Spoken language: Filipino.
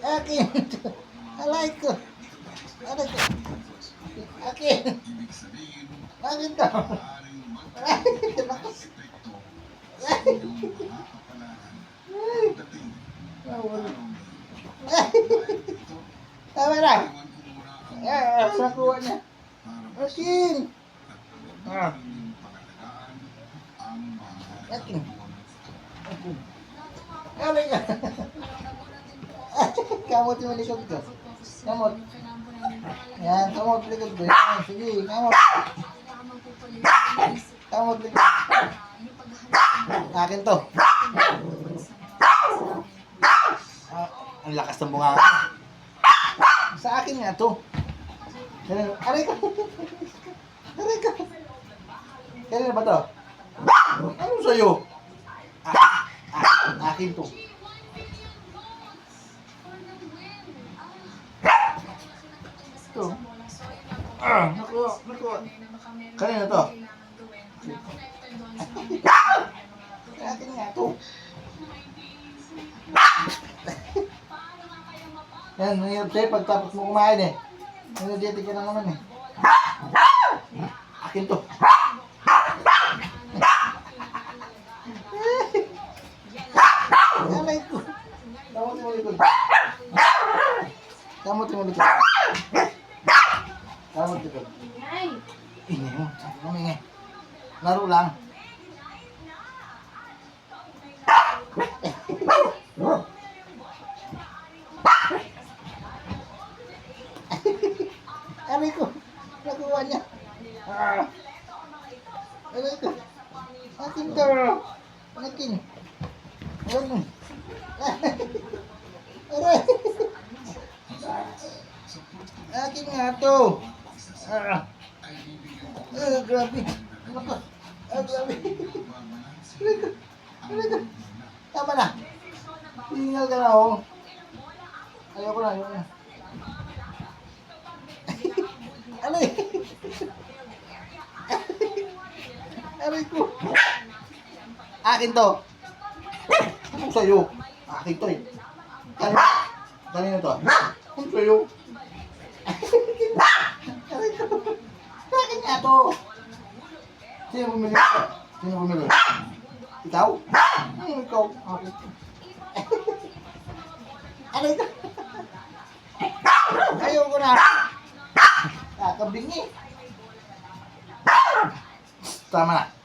Akin. Alay ko. Alay ko. Akin. Akin to. Tama na. Sa kuha niya. Akin. Akin. Akin. Alay ka. Kamot yung likod ko. Kamot. Yan, kamot likod ko. Yan, sige, kamot. Kamot likod. Akin to. Ang lakas ng bunga ko. Sa akin nga to. Aray ka. Aray ka. Kailan ba to? Ano sa'yo? Akin to. Ito. Naku. Kanina to. Akin nga to. Yan, nangyayap sa'yo pagtapos mo kumain eh. Nangyayap ka na naman eh. Akin to. Alay ko. Kamot mo likod. Kamot mo likod. Kamot likod. Ingay mo. Sabi mo ingay. Laro lang. Aray ko. Nakuha niya. Aray ko. Akin to. Akin. Aray. Aray. Akin nga to. Grabe. Grabe. Aray ko. Aray ko. Tama na. Hingal ka na oh. Ayoko na. Aray. Aray ko. Akin to. Anong sa'yo? Akin to eh. Kanina to. Anong sa'yo? Aray ko. Akin nga to. Sino bumili ito? Sino bumili? Ikaw? Ikaw? Akin to. Aray ko. Ayoko na. Kakabingi. Tama na.